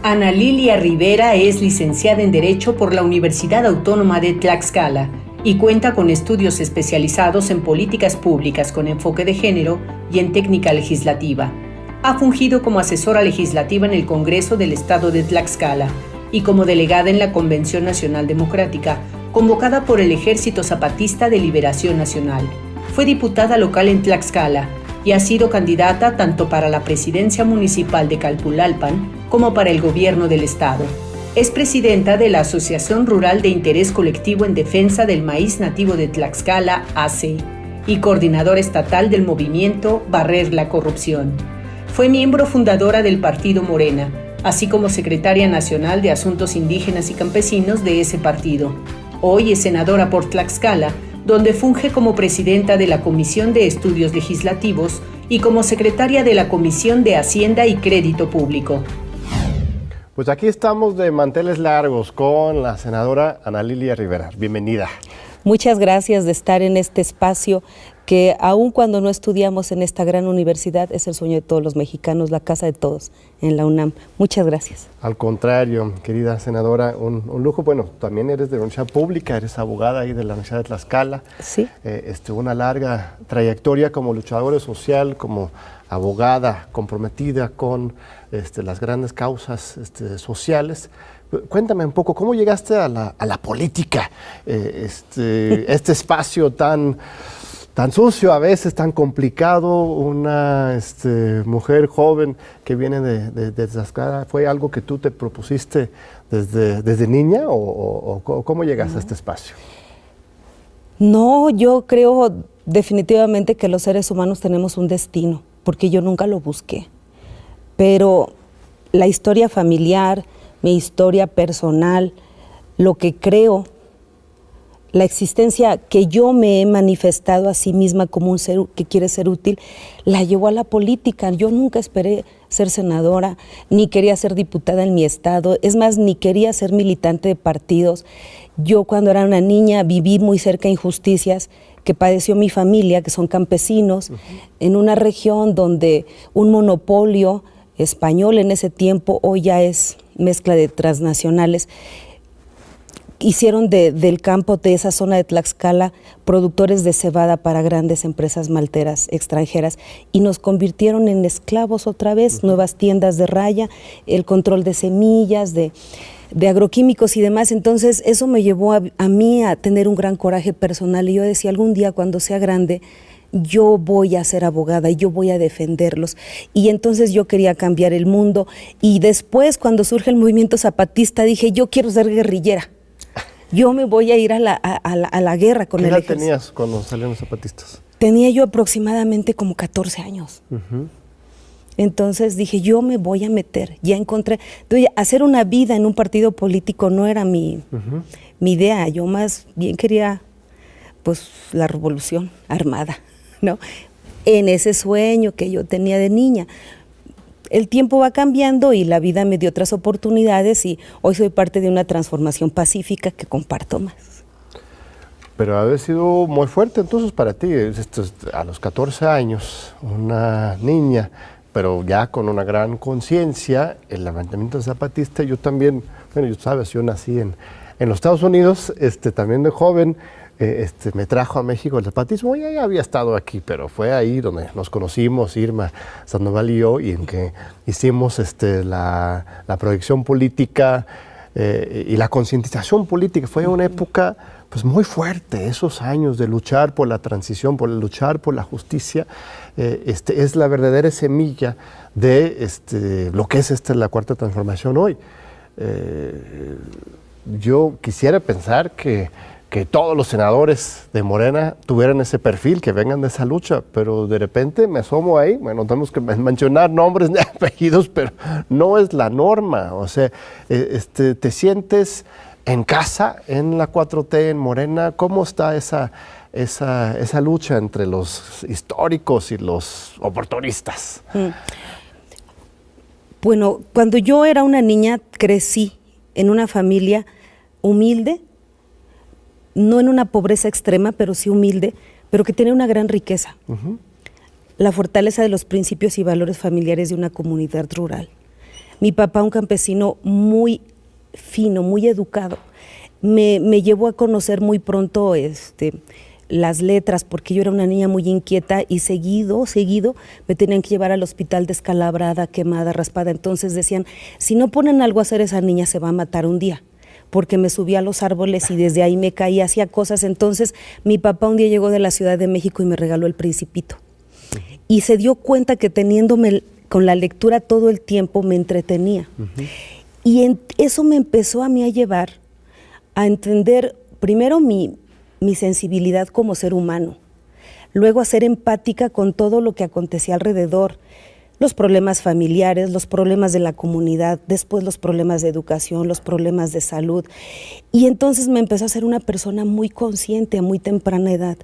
Ana Lilia Rivera es licenciada en Derecho por la Universidad Autónoma de Tlaxcala y cuenta con estudios especializados en políticas públicas con enfoque de género y en técnica legislativa. Ha fungido como asesora legislativa en el Congreso del Estado de Tlaxcala y como delegada en la Convención Nacional Democrática, convocada por el Ejército Zapatista de Liberación Nacional. Fue diputada local en Tlaxcala y ha sido candidata tanto para la presidencia municipal de Calpulalpan como para el gobierno del estado. Es presidenta de la Asociación Rural de Interés Colectivo en Defensa del Maíz Nativo de Tlaxcala, ACE, y coordinadora estatal del movimiento Barrer la Corrupción. Fue miembro fundadora del partido Morena, así como secretaria nacional de Asuntos Indígenas y Campesinos de ese partido. Hoy es senadora por Tlaxcala, donde funge como presidenta de la Comisión de Estudios Legislativos y como secretaria de la Comisión de Hacienda y Crédito Público. Pues aquí estamos de manteles largos con la senadora Ana Lilia Rivera. Bienvenida. Muchas gracias de estar en este espacio que aun cuando no estudiamos en esta gran universidad es el sueño de todos los mexicanos, la casa de todos en la UNAM. Muchas gracias. Al contrario, querida senadora, un lujo. Bueno, también eres de la Universidad Pública, eres abogada ahí de la Universidad de Tlaxcala. Sí. Una larga trayectoria como luchadora social, como abogada comprometida con las grandes causas sociales. Cuéntame un poco, ¿cómo llegaste a la política? Este espacio tan sucio, a veces tan complicado, una mujer joven que viene de Tlaxcala, ¿fue algo que tú te propusiste desde niña o cómo llegaste a este espacio? No, yo creo definitivamente que los seres humanos tenemos un destino, porque yo nunca lo busqué. Pero la historia familiar, mi historia personal, lo que creo, la existencia que yo me he manifestado a sí misma como un ser que quiere ser útil, la llevó a la política. Yo nunca esperé ser senadora, ni quería ser diputada en mi estado, es más, ni quería ser militante de partidos. Yo cuando era una niña viví muy cerca de injusticias que padeció mi familia, que son campesinos, en una región donde un monopolio español en ese tiempo, hoy ya es mezcla de transnacionales, hicieron del campo de esa zona de Tlaxcala productores de cebada para grandes empresas malteras extranjeras y nos convirtieron en esclavos otra vez, nuevas tiendas de raya, el control de semillas, de agroquímicos y demás. Entonces eso me llevó a mí a tener un gran coraje personal y yo decía, algún día cuando sea grande yo voy a ser abogada y yo voy a defenderlos. Y entonces yo quería cambiar el mundo y después cuando surge el movimiento zapatista dije, yo quiero ser guerrillera. Yo me voy a ir a la guerra con el ejército. ¿Qué edad tenías cuando salieron los zapatistas? Tenía yo aproximadamente como 14 años. Entonces dije, yo me voy a meter. Ya encontré, hacer una vida en un partido político no era mi idea. Yo más bien quería, pues, la revolución armada, ¿no? En ese sueño que yo tenía de niña. El tiempo va cambiando y la vida me dio otras oportunidades y hoy soy parte de una transformación pacífica que comparto más. Pero ha de haber sido muy fuerte entonces para ti, a los 14 años, una niña, pero ya con una gran conciencia, el levantamiento zapatista. Yo también, bueno, sabes, yo nací en los Estados Unidos, también de joven, me trajo a México el zapatismo. Ya había estado aquí, pero fue ahí donde nos conocimos, Irma Sandoval y yo, y en que hicimos la proyección política y la concientización política. Fue una época pues muy fuerte, esos años de luchar por la transición, por luchar por la justicia. Es la verdadera semilla de lo que es la cuarta transformación hoy. Yo quisiera pensar que todos los senadores de Morena tuvieran ese perfil, que vengan de esa lucha, pero de repente me asomo ahí, bueno, tenemos que mencionar nombres ni apellidos, pero no es la norma. O sea, te sientes en casa, en la 4T, en Morena, ¿cómo está esa lucha entre los históricos y los oportunistas? Bueno, cuando yo era una niña crecí en una familia humilde, no en una pobreza extrema, pero sí humilde, pero que tenía una gran riqueza. La fortaleza de los principios y valores familiares de una comunidad rural. Mi papá, un campesino muy fino, muy educado, me llevó a conocer muy pronto las letras, porque yo era una niña muy inquieta y seguido me tenían que llevar al hospital descalabrada, quemada, raspada. Entonces decían, si no ponen algo a hacer, esa niña se va a matar un día, porque me subía a los árboles y desde ahí me caía, hacía cosas. Entonces mi papá un día llegó de la Ciudad de México y me regaló El Principito. Y se dio cuenta que teniéndome con la lectura todo el tiempo me entretenía. Y eso me empezó a mí a llevar a entender primero mi sensibilidad como ser humano, luego a ser empática con todo lo que acontecía alrededor, los problemas familiares, los problemas de la comunidad, después los problemas de educación, los problemas de salud. Y entonces me empezó a ser una persona muy consciente a muy temprana edad.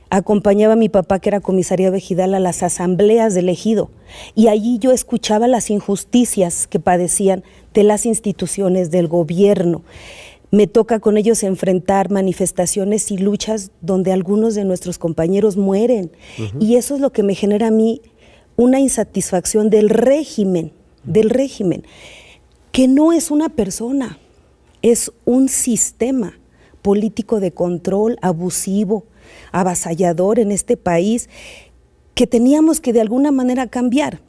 Acompañaba a mi papá, que era comisariado ejidal, a las asambleas del ejido, y allí yo escuchaba las injusticias que padecían de las instituciones, del gobierno. Me toca con ellos enfrentar manifestaciones y luchas donde algunos de nuestros compañeros mueren. Y eso es lo que me genera a mí una insatisfacción del régimen, que no es una persona, es un sistema político de control abusivo, avasallador en este país, que teníamos que de alguna manera cambiar.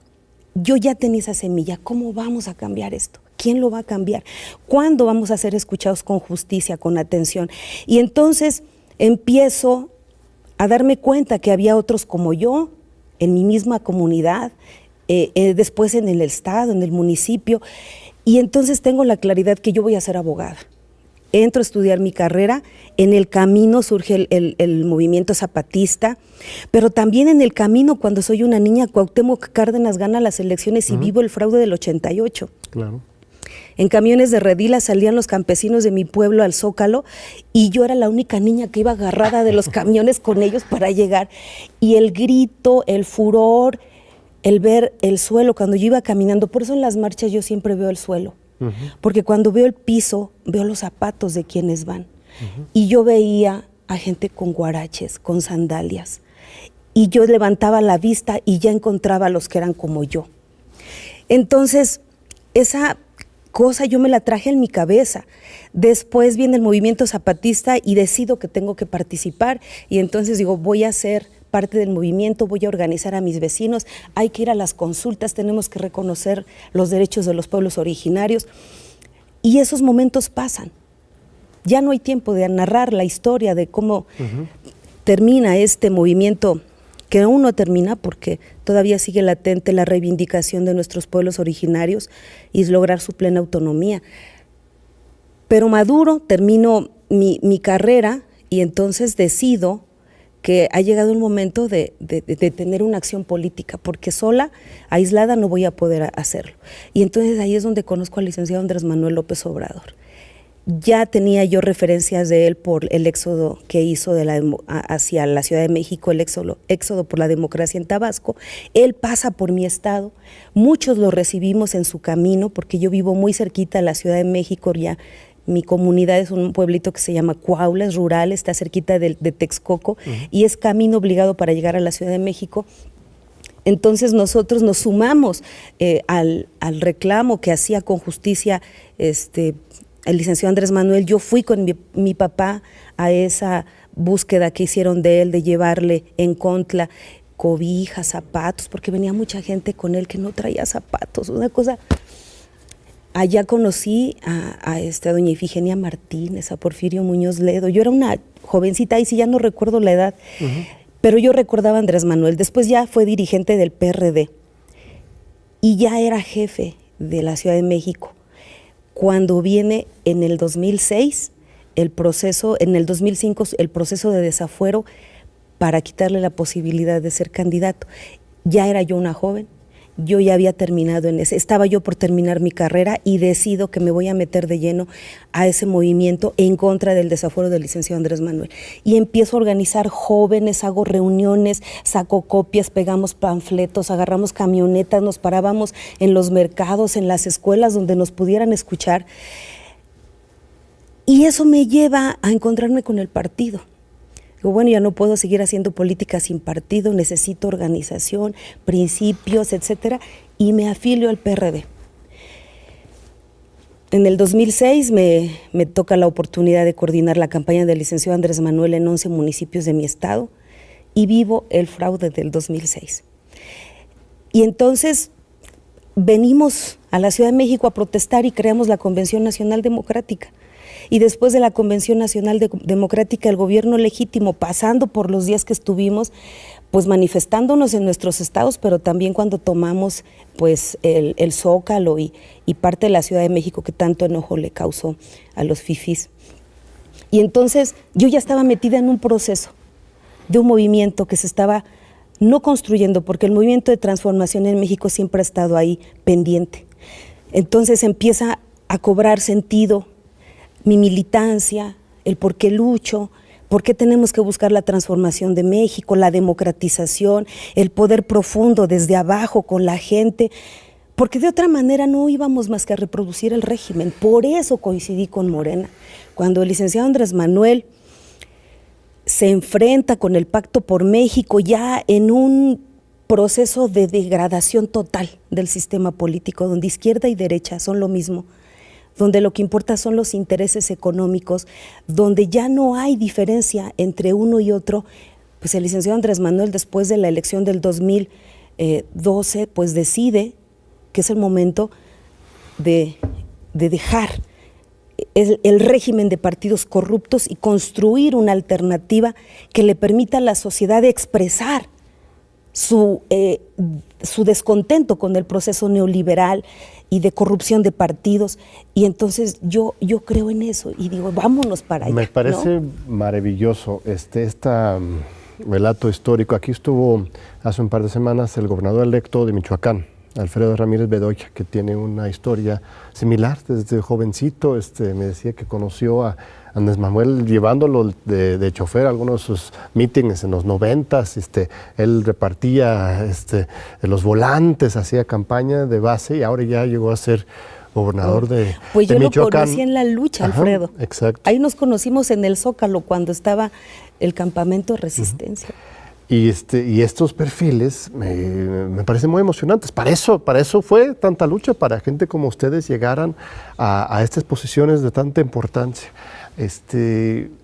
Yo ya tenía esa semilla. ¿Cómo vamos a cambiar esto? ¿Quién lo va a cambiar? ¿Cuándo vamos a ser escuchados con justicia, con atención? Y entonces empiezo a darme cuenta que había otros como yo, en mi misma comunidad, después en el estado, en el municipio, y entonces tengo la claridad que yo voy a ser abogada. Entro a estudiar mi carrera, en el camino surge el movimiento zapatista, pero también en el camino, cuando soy una niña, Cuauhtémoc Cárdenas gana las elecciones y vivo el fraude del 88. Claro. En camiones de redila salían los campesinos de mi pueblo al Zócalo y yo era la única niña que iba agarrada de los camiones con ellos para llegar. Y el grito, el furor, el ver el suelo cuando yo iba caminando, por eso en las marchas yo siempre veo el suelo. Porque cuando veo el piso, veo los zapatos de quienes van. Y yo veía a gente con guaraches, con sandalias. Y yo levantaba la vista y ya encontraba a los que eran como yo. Entonces, esa cosa yo me la traje en mi cabeza. Después viene el movimiento zapatista y decido que tengo que participar. Y entonces digo, voy a ser parte del movimiento, voy a organizar a mis vecinos, hay que ir a las consultas, tenemos que reconocer los derechos de los pueblos originarios. Y esos momentos pasan. Ya no hay tiempo de narrar la historia de cómo termina este movimiento, que aún no termina porque todavía sigue latente la reivindicación de nuestros pueblos originarios y lograr su plena autonomía. Pero maduro, termino mi carrera y entonces decido que ha llegado el momento de tener una acción política, porque sola, aislada, no voy a poder hacerlo. Y entonces ahí es donde conozco al licenciado Andrés Manuel López Obrador. Ya tenía yo referencias de él por el éxodo que hizo hacia la Ciudad de México, el éxodo por la democracia en Tabasco. Él pasa por mi estado, muchos lo recibimos en su camino, porque yo vivo muy cerquita de la Ciudad de México ya. Mi comunidad es un pueblito que se llama Coahuila, es rural, está cerquita de Texcoco y es camino obligado para llegar a la Ciudad de México. Entonces nosotros nos sumamos al reclamo que hacía con justicia el licenciado Andrés Manuel. Yo fui con mi papá a esa búsqueda que hicieron de él, de llevarle en Contla cobijas, zapatos, porque venía mucha gente con él que no traía zapatos, una cosa. Allá conocí a doña Ifigenia Martínez, a Porfirio Muñoz Ledo. Yo era una jovencita, y sí ya no recuerdo la edad, pero yo recordaba a Andrés Manuel. Después ya fue dirigente del PRD y ya era jefe de la Ciudad de México. Cuando viene en el 2006 el proceso, en el 2005 el proceso de desafuero para quitarle la posibilidad de ser candidato. Ya era yo una joven, yo ya había terminado en ese, estaba yo por terminar mi carrera y decido que me voy a meter de lleno a ese movimiento en contra del desafuero del licenciado Andrés Manuel. Y empiezo a organizar jóvenes, hago reuniones, saco copias, pegamos panfletos, agarramos camionetas, nos parábamos en los mercados, en las escuelas donde nos pudieran escuchar. Y eso me lleva a encontrarme con el partido. Digo, bueno, ya no puedo seguir haciendo política sin partido, necesito organización, principios, etcétera, y me afilio al PRD. En el 2006 me toca la oportunidad de coordinar la campaña del licenciado Andrés Manuel en 11 municipios de mi estado y vivo el fraude del 2006. Y entonces venimos a la Ciudad de México a protestar y creamos la Convención Nacional Democrática. Y después de la Convención Nacional Democrática, el gobierno legítimo, pasando por los días que estuvimos, pues manifestándonos en nuestros estados, pero también cuando tomamos pues el Zócalo y parte de la Ciudad de México que tanto enojo le causó a los fifís. Y entonces yo ya estaba metida en un proceso de un movimiento que se estaba no construyendo, porque el movimiento de transformación en México siempre ha estado ahí pendiente. Entonces empieza a cobrar sentido mi militancia, el por qué lucho, por qué tenemos que buscar la transformación de México, la democratización, el poder profundo desde abajo con la gente, porque de otra manera no íbamos más que a reproducir el régimen. Por eso coincidí con Morena. Cuando el licenciado Andrés Manuel se enfrenta con el Pacto por México ya en un proceso de degradación total del sistema político, donde izquierda y derecha son lo mismo, donde lo que importa son los intereses económicos, donde ya no hay diferencia entre uno y otro, pues el licenciado Andrés Manuel, después de la elección del 2012, pues decide que es el momento de dejar el régimen de partidos corruptos y construir una alternativa que le permita a la sociedad expresar su descontento con el proceso neoliberal y de corrupción de partidos, y entonces yo creo en eso y digo, vámonos para allá. Me parece maravilloso este relato histórico. Aquí estuvo hace un par de semanas el gobernador electo de Michoacán, Alfredo Ramírez Bedoya, que tiene una historia similar desde jovencito. Me decía que conoció a Andrés Manuel llevándolo de chofer a algunos de sus mítines en los 90s. Él repartía los volantes, hacía campaña de base y ahora ya llegó a ser gobernador de Pues yo Michoacán. Lo conocí en la lucha, Alfredo. Ajá, exacto. Ahí nos conocimos en el Zócalo cuando estaba el campamento de resistencia. Y estos perfiles me parecen muy emocionantes. Para eso fue tanta lucha, para gente como ustedes llegaran a estas posiciones de tanta importancia.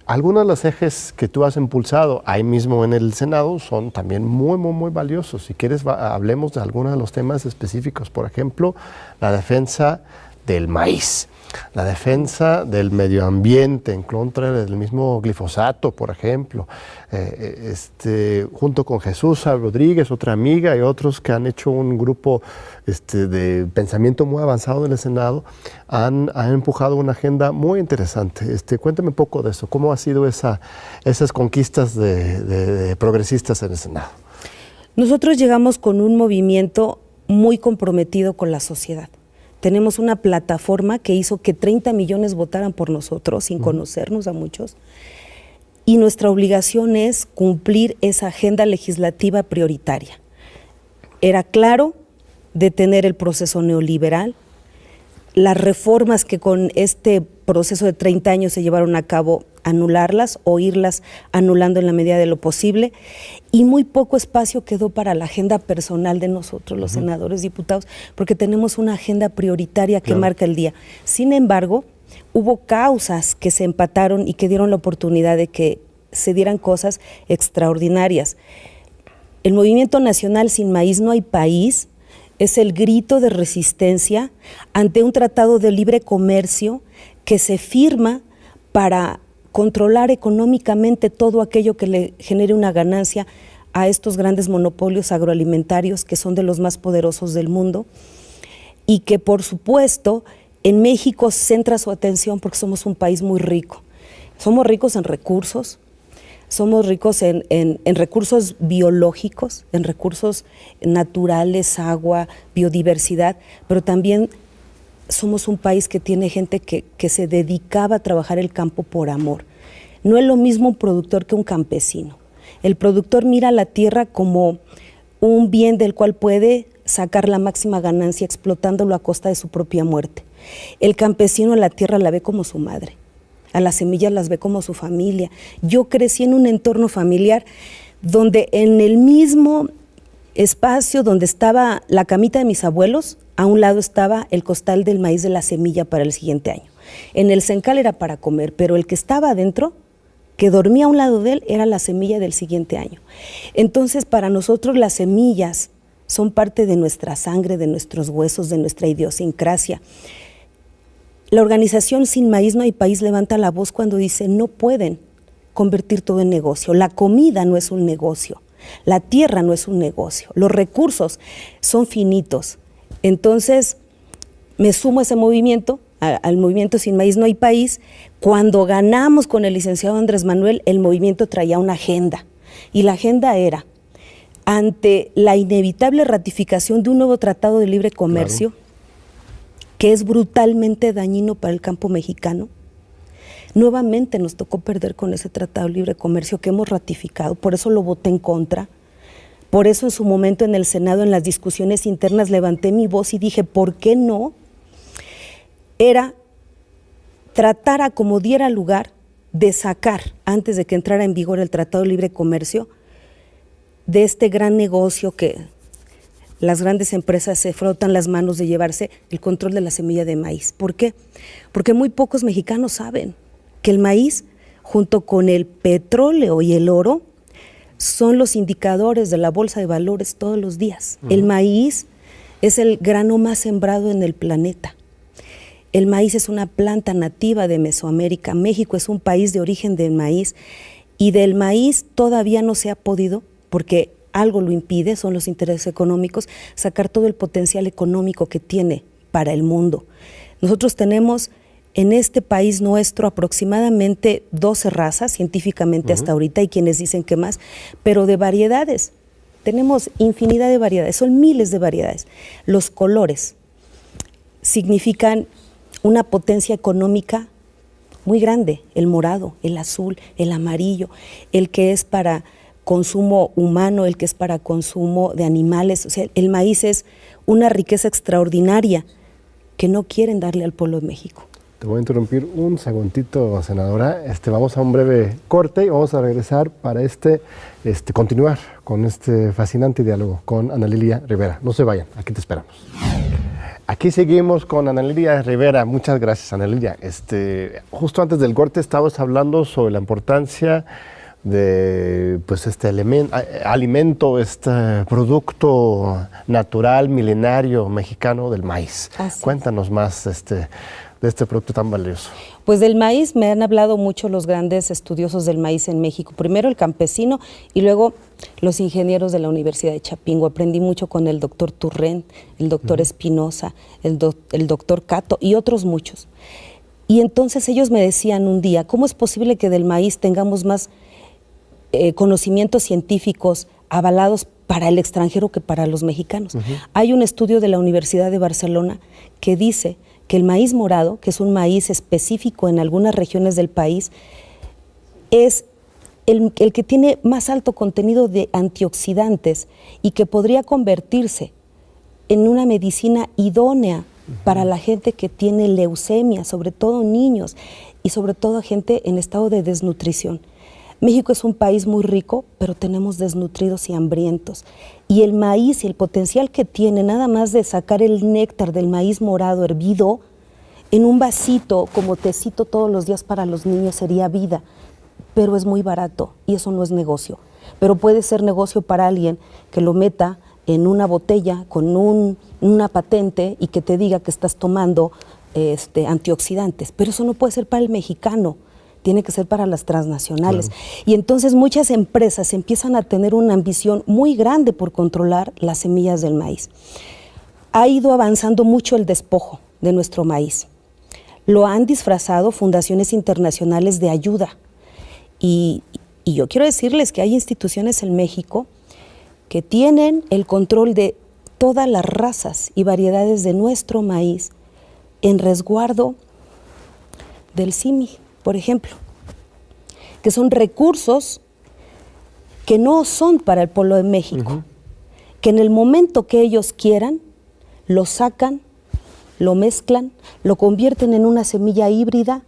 Algunos de los ejes que tú has impulsado ahí mismo en el Senado son también muy, muy, muy valiosos. Si quieres, hablemos de algunos de los temas específicos. Por ejemplo, la defensa del maíz, la defensa del medio ambiente en contra del mismo glifosato, por ejemplo, junto con Jesús Rodríguez, otra amiga, y otros que han hecho un grupo de pensamiento muy avanzado en el Senado, han empujado una agenda muy interesante. Cuéntame un poco de eso, ¿cómo ha sido esas conquistas de progresistas en el Senado? Nosotros llegamos con un movimiento muy comprometido con la sociedad. Tenemos una plataforma que hizo que 30 millones votaran por nosotros, sin conocernos a muchos, y nuestra obligación es cumplir esa agenda legislativa prioritaria. Era claro detener el proceso neoliberal, las reformas que con este proceso de 30 años se llevaron a cabo, anularlas o irlas anulando en la medida de lo posible, y muy poco espacio quedó para la agenda personal de nosotros, los senadores, diputados, porque tenemos una agenda prioritaria que marca el día. Sin embargo, hubo causas que se empataron y que dieron la oportunidad de que se dieran cosas extraordinarias. El Movimiento Nacional Sin Maíz No Hay País es el grito de resistencia ante un tratado de libre comercio que se firma para controlar económicamente todo aquello que le genere una ganancia a estos grandes monopolios agroalimentarios que son de los más poderosos del mundo y que, por supuesto, en México centra su atención porque somos un país muy rico. Somos ricos en recursos, somos ricos en recursos biológicos, en recursos naturales, agua, biodiversidad, pero también somos un país que tiene gente que se dedicaba a trabajar el campo por amor. No es lo mismo un productor que un campesino. El productor mira la tierra como un bien del cual puede sacar la máxima ganancia explotándolo a costa de su propia muerte. El campesino a la tierra la ve como su madre, a las semillas las ve como su familia. Yo crecí en un entorno familiar donde en el mismo espacio donde estaba la camita de mis abuelos, a un lado estaba el costal del maíz de la semilla para el siguiente año. En el cencal era para comer, pero el que estaba adentro, que dormía a un lado de él, era la semilla del siguiente año. Entonces, para nosotros las semillas son parte de nuestra sangre, de nuestros huesos, de nuestra idiosincrasia. La organización Sin Maíz No Hay País levanta la voz cuando dice no pueden convertir todo en negocio. La comida no es un negocio, la tierra no es un negocio, los recursos son finitos. Entonces, me sumo a ese movimiento, al movimiento Sin Maíz No Hay País. Cuando ganamos con el licenciado Andrés Manuel, el movimiento traía una agenda, y la agenda era, ante la inevitable ratificación de un nuevo tratado de libre comercio, claro, que es brutalmente dañino para el campo mexicano, nuevamente nos tocó perder con ese tratado de libre comercio que hemos ratificado, por eso lo voté en contra. Por eso en su momento en el Senado, en las discusiones internas, levanté mi voz y dije, ¿por qué no? Era tratar a como diera lugar de sacar, antes de que entrara en vigor el Tratado de Libre Comercio, de este gran negocio que las grandes empresas se frotan las manos de llevarse el control de la semilla de maíz. ¿Por qué? Porque muy pocos mexicanos saben que el maíz, junto con el petróleo y el oro, son los indicadores de la bolsa de valores todos los días. El maíz es el grano más sembrado en el planeta. El maíz es una planta nativa de Mesoamérica. México es un país de origen del maíz, y del maíz todavía no se ha podido, porque algo lo impide, son los intereses económicos, sacar todo el potencial económico que tiene para el mundo. Nosotros tenemos en este país nuestro aproximadamente 12 razas, científicamente hasta ahorita, hay quienes dicen que más, pero de variedades. Tenemos infinidad de variedades, son miles de variedades. Los colores significan una potencia económica muy grande, el morado, el azul, el amarillo, el que es para consumo humano, el que es para consumo de animales. O sea, el maíz es una riqueza extraordinaria que no quieren darle al pueblo de México. Te voy a interrumpir un segundito, senadora. Vamos a un breve corte y vamos a regresar para continuar con este fascinante diálogo con Ana Lilia Rivera. No se vayan, aquí te esperamos. Aquí seguimos con Ana Lilia Rivera. Muchas gracias, Ana Lilia. Justo antes del corte estábamos hablando sobre la importancia de alimento, producto natural, milenario, mexicano del maíz. Cuéntanos más de este producto tan valioso. Pues del maíz me han hablado mucho los grandes estudiosos del maíz en México. Primero el campesino y luego los ingenieros de la Universidad de Chapingo. Aprendí mucho con el doctor Turrén, el doctor Espinosa, el doctor Cato y otros muchos. Y entonces ellos me decían un día, ¿cómo es posible que del maíz tengamos más conocimientos científicos avalados para el extranjero que para los mexicanos? Hay un estudio de la Universidad de Barcelona que dice que el maíz morado, que es un maíz específico en algunas regiones del país, es el que tiene más alto contenido de antioxidantes y que podría convertirse en una medicina idónea para la gente que tiene leucemia, sobre todo niños y sobre todo gente en estado de desnutrición. México es un país muy rico, pero tenemos desnutridos y hambrientos. Y el maíz y el potencial que tiene, nada más de sacar el néctar del maíz morado hervido en un vasito como tecito todos los días para los niños sería vida, pero es muy barato y eso no es negocio. Pero puede ser negocio para alguien que lo meta en una botella con una patente y que te diga que estás tomando antioxidantes, pero eso no puede ser para el mexicano. Tiene que ser para las transnacionales. Claro. Y entonces muchas empresas empiezan a tener una ambición muy grande por controlar las semillas del maíz. Ha ido avanzando mucho el despojo de nuestro maíz. Lo han disfrazado fundaciones internacionales de ayuda y Y yo quiero decirles que hay instituciones en México que tienen el control de todas las razas y variedades de nuestro maíz en resguardo del CIMI, por ejemplo, que son recursos que no son para el pueblo de México, que en el momento que ellos quieran, lo sacan, lo mezclan, lo convierten en una semilla híbrida,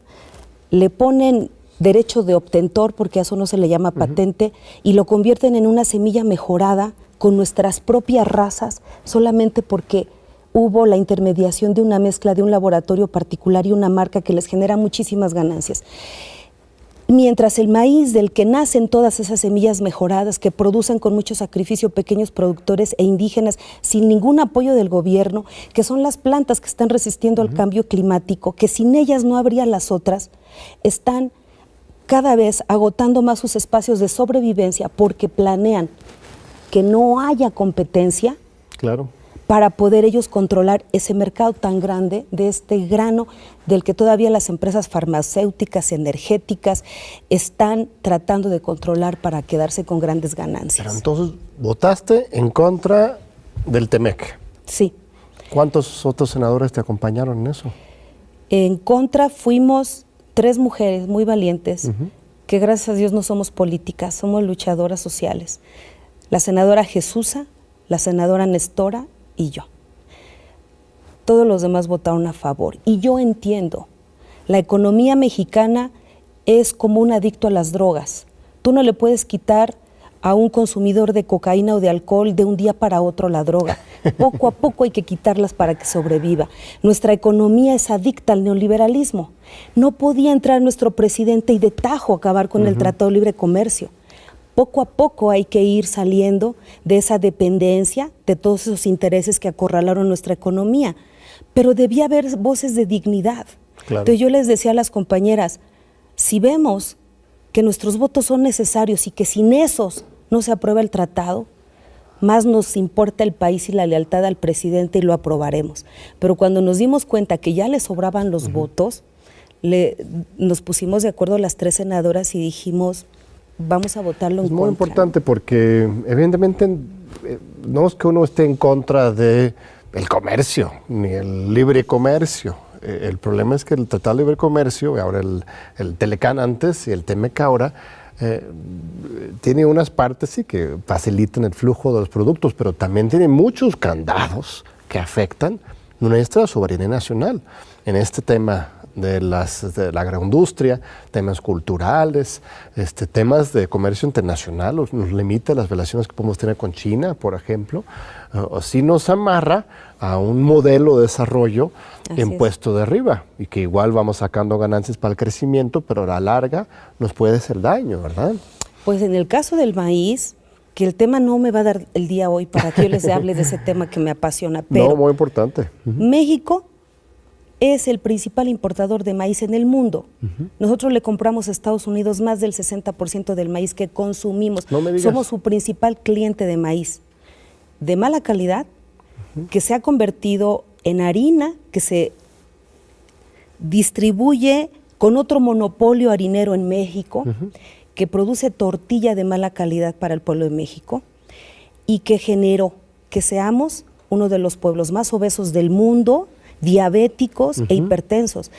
le ponen derecho de obtentor, porque a eso no se le llama patente, y lo convierten en una semilla mejorada con nuestras propias razas, solamente porque hubo la intermediación de una mezcla de un laboratorio particular y una marca que les genera muchísimas ganancias. Mientras el maíz del que nacen todas esas semillas mejoradas que producen con mucho sacrificio pequeños productores e indígenas sin ningún apoyo del gobierno, que son las plantas que están resistiendo al cambio climático, que sin ellas no habría las otras, están cada vez agotando más sus espacios de sobrevivencia porque planean que no haya competencia. Claro. Para poder ellos controlar ese mercado tan grande de este grano del que todavía las empresas farmacéuticas, energéticas, están tratando de controlar para quedarse con grandes ganancias. Pero entonces, ¿votaste en contra del TEMEC? Sí. ¿Cuántos otros senadores te acompañaron en eso? En contra fuimos 3 mujeres muy valientes, que gracias a Dios no somos políticas, somos luchadoras sociales. La senadora Jesusa, la senadora Nestora y yo. Todos los demás votaron a favor. Y yo entiendo, la economía mexicana es como un adicto a las drogas. Tú no le puedes quitar a un consumidor de cocaína o de alcohol de un día para otro la droga. Poco a poco hay que quitarlas para que sobreviva. Nuestra economía es adicta al neoliberalismo. No podía entrar nuestro presidente y de tajo acabar con el Tratado de Libre Comercio. Poco a poco hay que ir saliendo de esa dependencia, de todos esos intereses que acorralaron nuestra economía. Pero debía haber voces de dignidad. Claro. Entonces yo les decía a las compañeras, si vemos que nuestros votos son necesarios y que sin esos no se aprueba el tratado, más nos importa el país y la lealtad al presidente y lo aprobaremos. Pero cuando nos dimos cuenta que ya le sobraban los votos, nos pusimos de acuerdo las 3 senadoras y dijimos, vamos a votarlo en contra. Es muy importante porque evidentemente no es que uno esté en contra del comercio, ni el libre comercio. El problema es que el Tratado de Libre Comercio, y ahora el Telecán antes y el TEMEC ahora, tiene unas partes sí que facilitan el flujo de los productos, pero también tiene muchos candados que afectan nuestra soberanía nacional en este tema de la agroindustria, temas culturales, temas de comercio internacional, nos limita las relaciones que podemos tener con China, por ejemplo, o sí nos amarra a un modelo de desarrollo impuesto de arriba y que igual vamos sacando ganancias para el crecimiento, pero a la larga nos puede hacer daño, ¿verdad? Pues en el caso del maíz, que el tema no me va a dar el día hoy para que yo les hable de ese tema que me apasiona, pero no, muy importante. México es el principal importador de maíz en el mundo. Nosotros le compramos a Estados Unidos más del 60% del maíz que consumimos. No me digas. Somos su principal cliente de maíz, de mala calidad, que se ha convertido en harina, que se distribuye con otro monopolio harinero en México, que produce tortilla de mala calidad para el pueblo de México y que generó que seamos uno de los pueblos más obesos del mundo, diabéticos e hipertensos.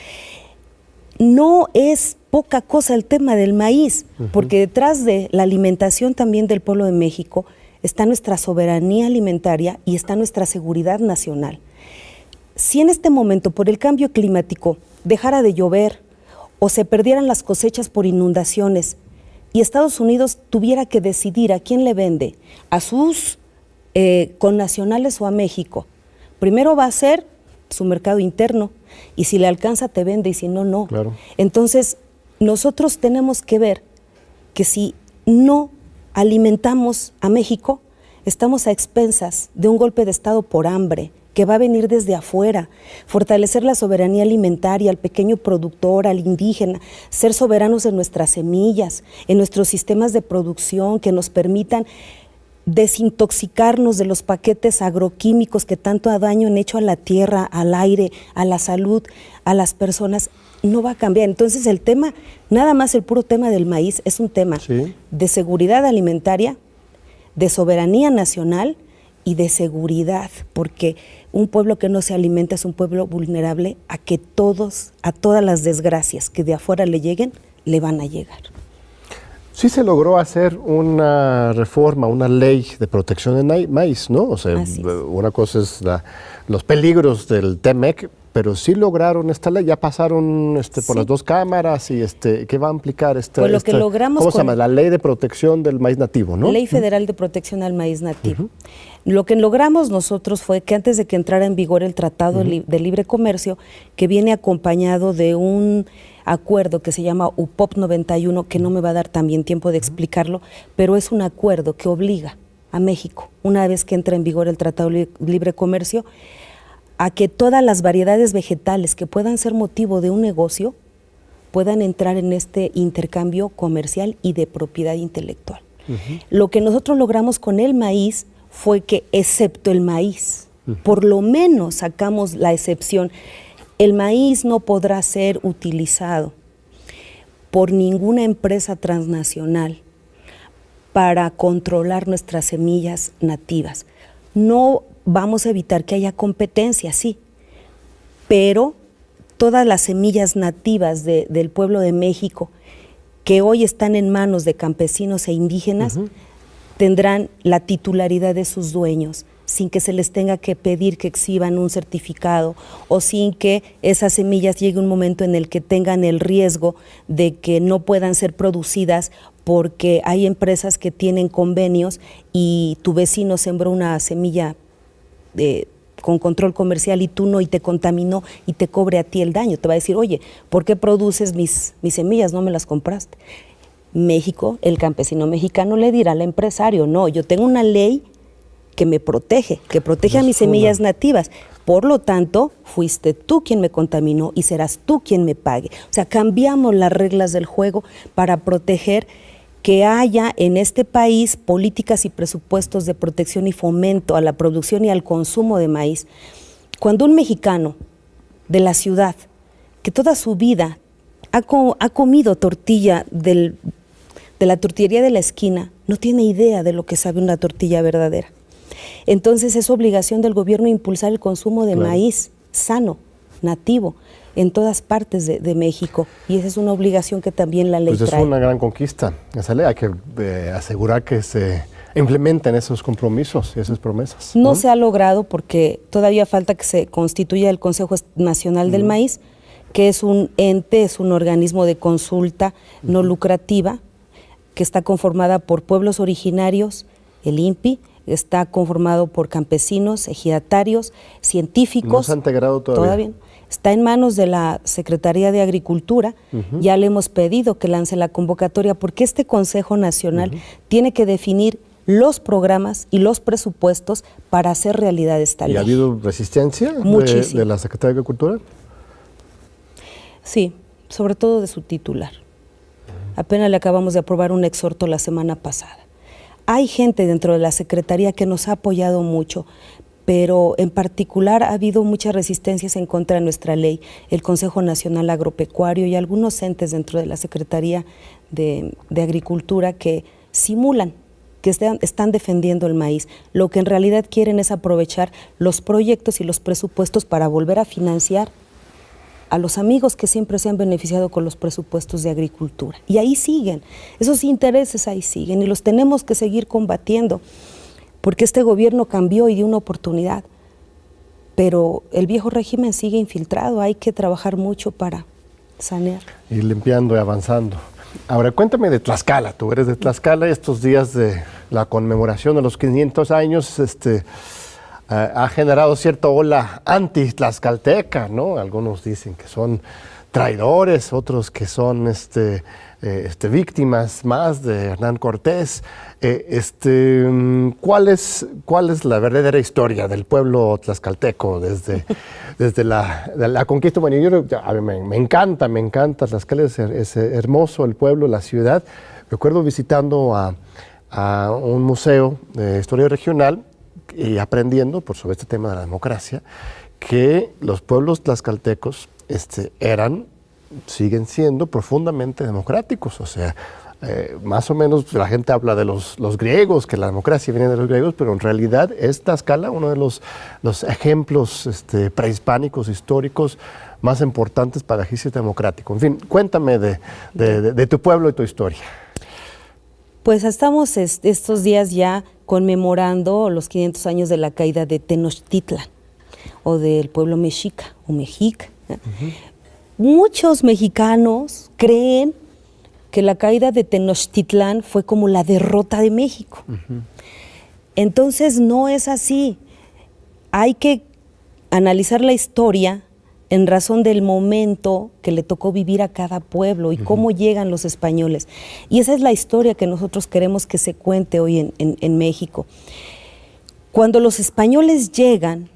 No es poca cosa el tema del maíz, porque detrás de la alimentación también del pueblo de México está nuestra soberanía alimentaria y está nuestra seguridad nacional. Si en este momento, por el cambio climático, dejara de llover o se perdieran las cosechas por inundaciones y Estados Unidos tuviera que decidir a quién le vende, a sus connacionales o a México, primero va a ser su mercado interno, y si le alcanza te vende y si no, no. Claro. Entonces, nosotros tenemos que ver que si no alimentamos a México, estamos a expensas de un golpe de Estado por hambre que va a venir desde afuera, fortalecer la soberanía alimentaria, al pequeño productor, al indígena, ser soberanos en nuestras semillas, en nuestros sistemas de producción que nos permitan desintoxicarnos de los paquetes agroquímicos que tanto daño han hecho a la tierra, al aire, a la salud, a las personas. no va a cambiar. Entonces el tema, nada más el puro tema del maíz, es un tema de seguridad alimentaria, de soberanía nacional y de seguridad, porque un pueblo que no se alimenta es un pueblo vulnerable a que a todas las desgracias que de afuera le lleguen, le van a llegar. Sí se logró hacer una reforma, una ley de protección del maíz, ¿no? O sea, una cosa es los peligros del TEMEC, pero sí lograron esta ley, ya pasaron por las dos cámaras y ¿qué va a implicar pues lo que logramos ¿cómo se llama? La Ley de Protección del Maíz Nativo, ¿no? Ley Federal de Protección al Maíz Nativo. Lo que logramos nosotros fue que antes de que entrara en vigor el Tratado de Libre Comercio, que viene acompañado de un acuerdo que se llama UPOP 91, que no me va a dar también tiempo de explicarlo, pero es un acuerdo que obliga a México, una vez que entra en vigor el Tratado de Libre Comercio, a que todas las variedades vegetales que puedan ser motivo de un negocio puedan entrar en este intercambio comercial y de propiedad intelectual. Lo que nosotros logramos con el maíz fue que, excepto el maíz, por lo menos sacamos la excepción, el maíz no podrá ser utilizado por ninguna empresa transnacional para controlar nuestras semillas nativas. No vamos a evitar que haya competencia, sí, pero todas las semillas nativas del pueblo de México que hoy están en manos de campesinos e indígenas tendrán la titularidad de sus dueños, sin que se les tenga que pedir que exhiban un certificado o sin que esas semillas llegue un momento en el que tengan el riesgo de que no puedan ser producidas porque hay empresas que tienen convenios y tu vecino sembró una semilla con control comercial y tú no, y te contaminó y te cobre a ti el daño. Te va a decir, oye, ¿por qué produces mis semillas? No me las compraste. México, el campesino mexicano le dirá al empresario, no, yo tengo una ley que me protege, que protege a mis semillas nativas. Por lo tanto, fuiste tú quien me contaminó y serás tú quien me pague. O sea, cambiamos las reglas del juego para proteger que haya en este país políticas y presupuestos de protección y fomento a la producción y al consumo de maíz. Cuando un mexicano de la ciudad, que toda su vida ha comido tortilla de la tortillería de la esquina, no tiene idea de lo que sabe una tortilla verdadera. Entonces es obligación del gobierno impulsar el consumo de maíz sano, nativo, en todas partes de México, y esa es una obligación que también la ley trae. Es una gran conquista esa ley, hay que asegurar que se implementen esos compromisos y esas promesas. No se ha logrado porque todavía falta que se constituya el Consejo Nacional del Maíz, que es un ente, es un organismo de consulta no lucrativa, que está conformada por pueblos originarios, el INPI, está conformado por campesinos, ejidatarios, científicos. ¿No se ha integrado todavía? Está en manos de la Secretaría de Agricultura. Ya le hemos pedido que lance la convocatoria porque este Consejo Nacional tiene que definir los programas y los presupuestos para hacer realidad esta ley. ¿Y ha habido resistencia de la Secretaría de Agricultura? Sí, sobre todo de su titular. Apenas le acabamos de aprobar un exhorto la semana pasada. Hay gente dentro de la Secretaría que nos ha apoyado mucho, pero en particular ha habido muchas resistencias en contra de nuestra ley, el Consejo Nacional Agropecuario y algunos entes dentro de la Secretaría de Agricultura que simulan que están defendiendo el maíz. Lo que en realidad quieren es aprovechar los proyectos y los presupuestos para volver a financiar a los amigos que siempre se han beneficiado con los presupuestos de agricultura. Y ahí siguen, esos intereses ahí siguen y los tenemos que seguir combatiendo, porque este gobierno cambió y dio una oportunidad, pero el viejo régimen sigue infiltrado, hay que trabajar mucho para sanear. Y limpiando y avanzando. Ahora cuéntame de Tlaxcala, tú eres de Tlaxcala y estos días de la conmemoración de los 500 años, ha generado cierta ola anti-tlaxcalteca, ¿no? Algunos dicen que son traidores, otros que son víctimas más de Hernán Cortés. ¿Cuál es la verdadera historia del pueblo tlaxcalteco desde la conquista? Bueno, a mí me encanta Tlaxcala, es hermoso el pueblo, la ciudad. Recuerdo visitando a un museo de historia regional y aprendiendo sobre este tema de la democracia, que los pueblos tlaxcaltecos eran siguen siendo profundamente democráticos. O sea, más o menos la gente habla de los griegos, que la democracia viene de los griegos, pero en realidad es Tlaxcala uno de los ejemplos prehispánicos, históricos, más importantes para el ejercicio democrático. En fin, cuéntame de tu pueblo y tu historia. Pues estamos estos días ya conmemorando los 500 años de la caída de Tenochtitlan, o del pueblo mexica, o mexica. Muchos mexicanos creen que la caída de Tenochtitlan fue como la derrota de México. Entonces no es así. Hay que analizar la historia en razón del momento que le tocó vivir a cada pueblo y cómo llegan los españoles. Y esa es la historia que nosotros queremos que se cuente hoy en México. Cuando los españoles llegan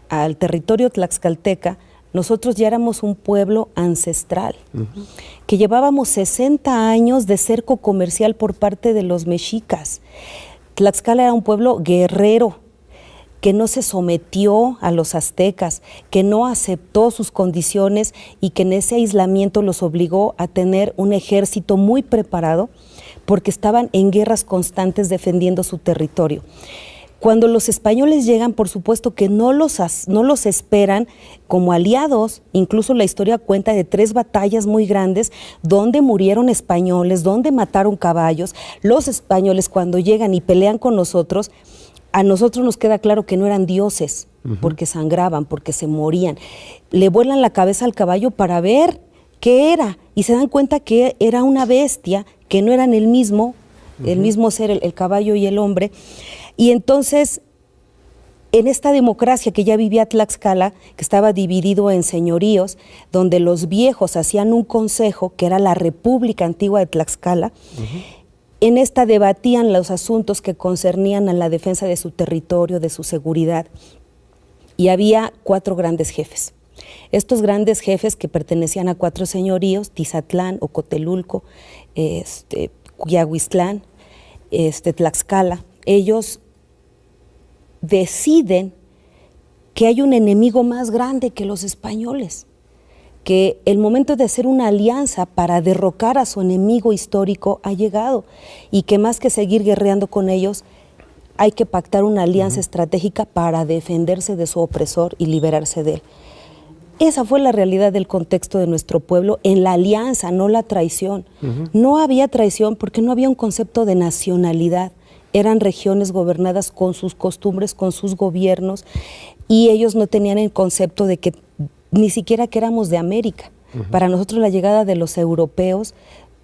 al territorio tlaxcalteca, nosotros ya éramos un pueblo ancestral, que llevábamos 60 años de cerco comercial por parte de los mexicas. Tlaxcala era un pueblo guerrero, que no se sometió a los aztecas, que no aceptó sus condiciones y que en ese aislamiento los obligó a tener un ejército muy preparado porque estaban en guerras constantes defendiendo su territorio. Cuando los españoles llegan, por supuesto que no los esperan como aliados. Incluso la historia cuenta de 3 batallas muy grandes donde murieron españoles, donde mataron caballos. Los españoles, cuando llegan y pelean con nosotros, a nosotros nos queda claro que no eran dioses, porque sangraban, porque se morían. Le vuelan la cabeza al caballo para ver qué era y se dan cuenta que era una bestia, que no eran el mismo ser, el caballo y el hombre. Y entonces, en esta democracia que ya vivía Tlaxcala, que estaba dividido en señoríos, donde los viejos hacían un consejo, que era la República Antigua de Tlaxcala, en esta debatían los asuntos que concernían a la defensa de su territorio, de su seguridad. Y había 4 grandes jefes. Estos grandes jefes que pertenecían a 4 señoríos, Tizatlán, Ocotelulco, Cuyahuiztlán, Tlaxcala, ellos deciden que hay un enemigo más grande que los españoles, que el momento de hacer una alianza para derrocar a su enemigo histórico ha llegado y que más que seguir guerreando con ellos, hay que pactar una alianza estratégica para defenderse de su opresor y liberarse de él. Esa fue la realidad del contexto de nuestro pueblo en la alianza, no la traición. No había traición porque no había un concepto de nacionalidad. Eran regiones gobernadas con sus costumbres, con sus gobiernos, y ellos no tenían el concepto de que ni siquiera que éramos de América. Para nosotros la llegada de los europeos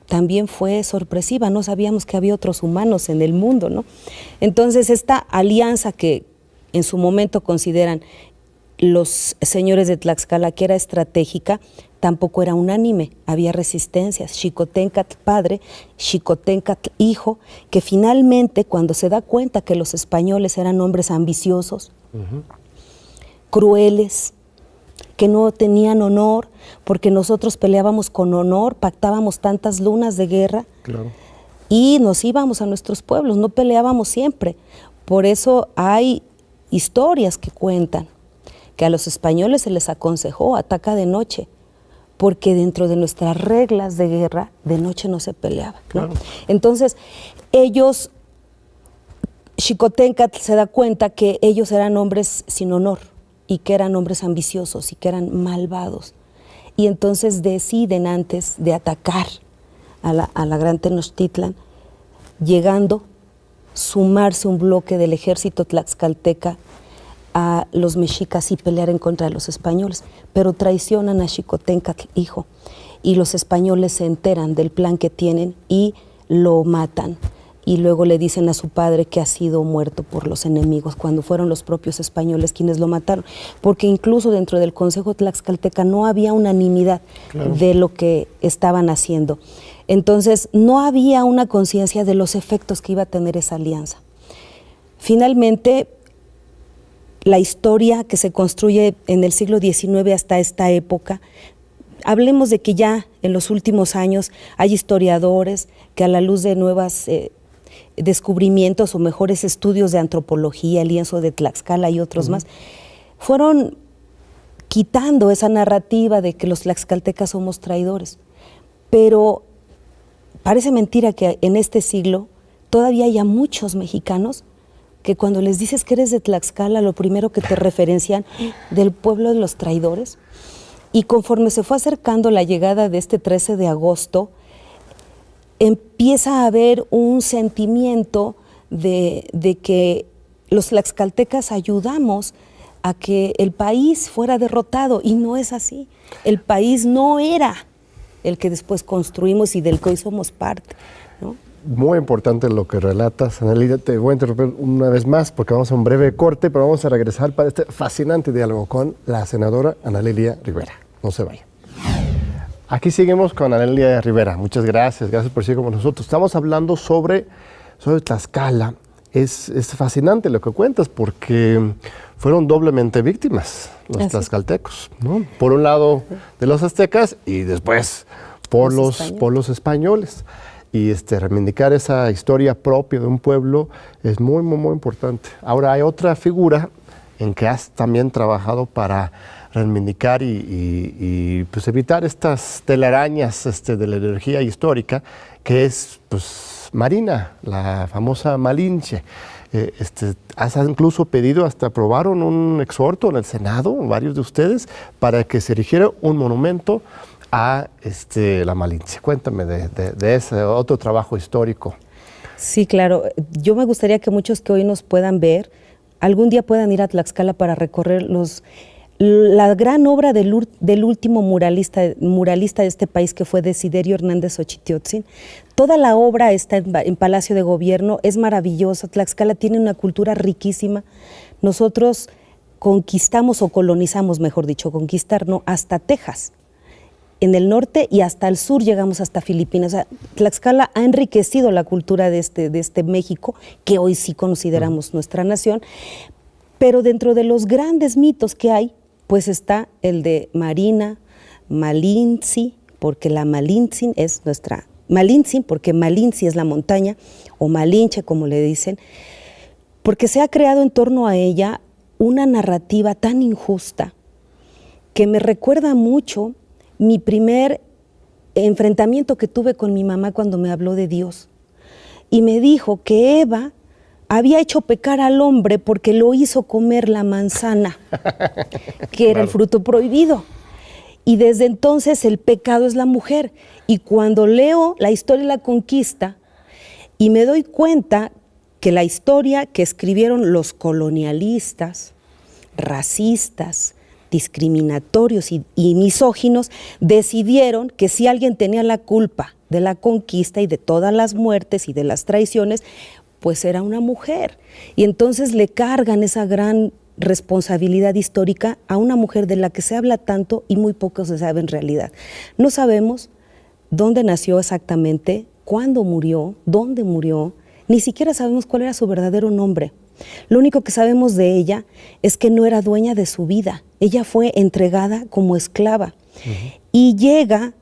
también fue sorpresiva, no sabíamos que había otros humanos en el mundo, ¿no? Entonces esta alianza que en su momento consideran los señores de Tlaxcala que era estratégica, tampoco era unánime, había resistencias. Xicoténcatl padre, Xicoténcatl hijo, que finalmente cuando se da cuenta que los españoles eran hombres ambiciosos, crueles, que no tenían honor, porque nosotros peleábamos con honor, pactábamos tantas lunas de guerra, y nos íbamos a nuestros pueblos, no peleábamos siempre. Por eso hay historias que cuentan que a los españoles se les aconsejó ataca de noche, porque dentro de nuestras reglas de guerra, de noche no se peleaba, ¿no? Entonces, ellos, Xicoténcatl se da cuenta que ellos eran hombres sin honor, y que eran hombres ambiciosos, y que eran malvados. Y entonces deciden, antes de atacar a la gran Tenochtitlan, llegando, sumarse un bloque del ejército tlaxcalteca a los mexicas y pelear en contra de los españoles, pero traicionan a Xicoténcatl hijo, y los españoles se enteran del plan que tienen y lo matan, y luego le dicen a su padre que ha sido muerto por los enemigos, cuando fueron los propios españoles quienes lo mataron, porque incluso dentro del Consejo Tlaxcalteca no había unanimidad de lo que estaban haciendo. Entonces no había una conciencia de los efectos que iba a tener esa alianza. Finalmente, la historia que se construye en el siglo XIX hasta esta época, hablemos de que ya en los últimos años hay historiadores que a la luz de nuevos descubrimientos o mejores estudios de antropología, el lienzo de Tlaxcala y otros más, fueron quitando esa narrativa de que los tlaxcaltecas somos traidores. Pero parece mentira que en este siglo todavía haya muchos mexicanos que cuando les dices que eres de Tlaxcala, lo primero que te referencian del pueblo de los traidores. Y conforme se fue acercando la llegada de este 13 de agosto, empieza a haber un sentimiento de que los tlaxcaltecas ayudamos a que el país fuera derrotado, y no es así. El país no era el que después construimos y del que hoy somos parte, ¿no? Muy importante lo que relatas, Ana Lilia. Te voy a interrumpir una vez más porque vamos a un breve corte, pero vamos a regresar para este fascinante diálogo con la senadora Ana Lilia Rivera. No se vayan. Aquí seguimos con Ana Lilia Rivera. Muchas gracias por seguir con nosotros. Estamos hablando sobre Tlaxcala. Es fascinante lo que cuentas porque fueron doblemente víctimas los tlaxcaltecos, ¿no? Por un lado de los aztecas y después por los españoles. Y reivindicar esa historia propia de un pueblo es muy, muy, muy importante. Ahora hay otra figura en que has también trabajado para reivindicar y pues evitar estas telarañas de la energía histórica, que es pues Marina, la famosa Malinche. Has incluso pedido, hasta aprobaron un exhorto en el Senado, varios de ustedes, para que se erigiera un monumento a la Malinche. Cuéntame de ese otro trabajo histórico. Sí, claro. Yo me gustaría que muchos que hoy nos puedan ver, algún día puedan ir a Tlaxcala para recorrer la gran obra del último muralista de este país, que fue Desiderio Hernández Xochitiotzin. Toda la obra está en Palacio de Gobierno, es maravillosa. Tlaxcala tiene una cultura riquísima. Nosotros conquistamos o colonizamos, mejor dicho, conquistar, no, hasta Texas. En el norte y hasta el sur llegamos hasta Filipinas. O sea, Tlaxcala ha enriquecido la cultura de este México, que hoy sí consideramos nuestra nación, pero dentro de los grandes mitos que hay, pues está el de Marina, Malinci, porque la Malintzin es nuestra, Malintzin porque Malinci es la montaña, o Malinche como le dicen, porque se ha creado en torno a ella una narrativa tan injusta que me recuerda mucho mi primer enfrentamiento que tuve con mi mamá cuando me habló de Dios. Y me dijo que Eva había hecho pecar al hombre porque lo hizo comer la manzana, que era el fruto prohibido. Y desde entonces el pecado es la mujer. Y cuando leo la historia de la conquista y me doy cuenta que la historia que escribieron los colonialistas, racistas, discriminatorios y misóginos, decidieron que si alguien tenía la culpa de la conquista y de todas las muertes y de las traiciones, pues era una mujer. Y entonces le cargan esa gran responsabilidad histórica a una mujer de la que se habla tanto y muy poco se sabe en realidad. No sabemos dónde nació exactamente, cuándo murió, dónde murió, ni siquiera sabemos cuál era su verdadero nombre. Lo único que sabemos de ella es que no era dueña de su vida. Ella fue entregada como esclava. Y llega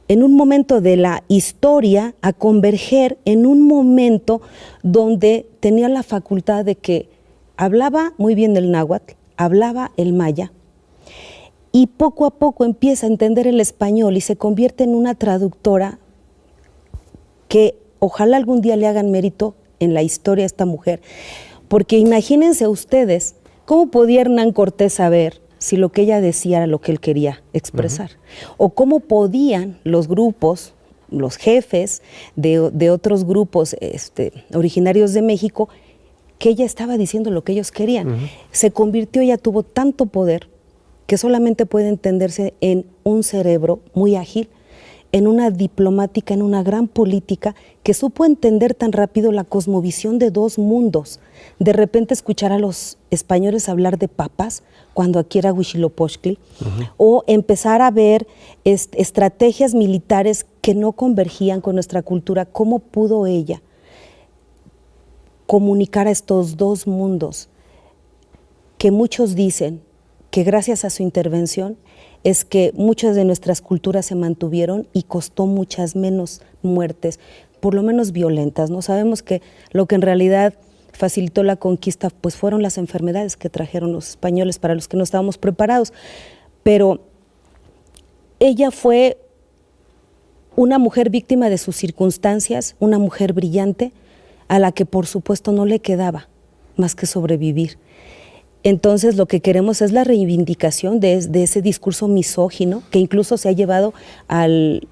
en un momento de la historia a converger en un momento donde tenía la facultad de que hablaba muy bien el náhuatl, hablaba el maya, y poco a poco empieza a entender el español y se convierte en una traductora que ojalá algún día le hagan mérito en la historia a esta mujer, porque imagínense ustedes cómo podía Hernán Cortés saber si lo que ella decía era lo que él quería expresar, o cómo podían los grupos, los jefes de otros grupos originarios de México, que ella estaba diciendo lo que ellos querían. Se convirtió, ella tuvo tanto poder que solamente puede entenderse en un cerebro muy ágil, en una diplomática, en una gran política, que supo entender tan rápido la cosmovisión de dos mundos. De repente escuchar a los españoles hablar de papas, cuando aquí era Huitzilopochtli, o empezar a ver estrategias militares que no convergían con nuestra cultura. ¿Cómo pudo ella comunicar a estos dos mundos? Que muchos dicen que gracias a su intervención es que muchas de nuestras culturas se mantuvieron y costó muchas menos muertes, por lo menos violentas, ¿no? Sabemos que lo que en realidad facilitó la conquista, pues fueron las enfermedades que trajeron los españoles para los que no estábamos preparados. Pero ella fue una mujer víctima de sus circunstancias, una mujer brillante, a la que por supuesto no le quedaba más que sobrevivir. Entonces lo que queremos es la reivindicación de ese discurso misógino que incluso se ha llevado al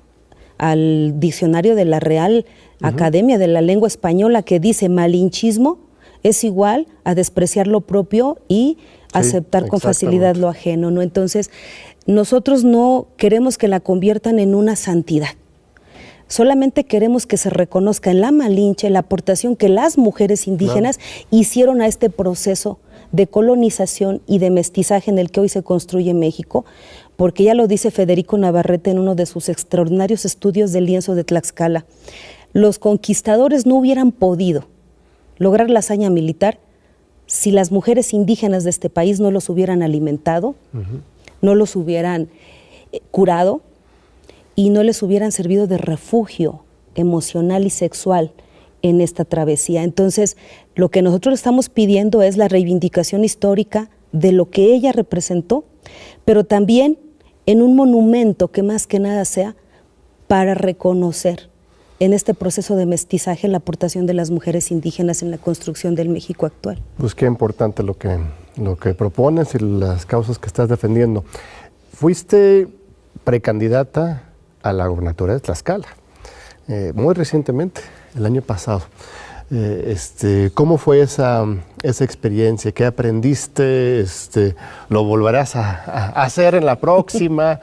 diccionario de la Real Academia de la Lengua Española, que dice malinchismo es igual a despreciar lo propio y aceptar con facilidad lo ajeno, ¿no? Entonces nosotros no queremos que la conviertan en una santidad. Solamente queremos que se reconozca en la Malinche la aportación que las mujeres indígenas hicieron a este proceso de colonización y de mestizaje en el que hoy se construye México, porque ya lo dice Federico Navarrete en uno de sus extraordinarios estudios del lienzo de Tlaxcala. Los conquistadores no hubieran podido lograr la hazaña militar si las mujeres indígenas de este país no los hubieran alimentado, no los hubieran curado y no les hubieran servido de refugio emocional y sexual en esta travesía. Entonces, lo que nosotros estamos pidiendo es la reivindicación histórica de lo que ella representó, pero también en un monumento que más que nada sea para reconocer en este proceso de mestizaje la aportación de las mujeres indígenas en la construcción del México actual. Pues qué importante lo que propones y las causas que estás defendiendo. Fuiste precandidata a la gobernatura de Tlaxcala, muy recientemente, el año pasado. ¿Cómo fue esa experiencia? ¿Qué aprendiste? ¿Lo volverás a hacer en la próxima?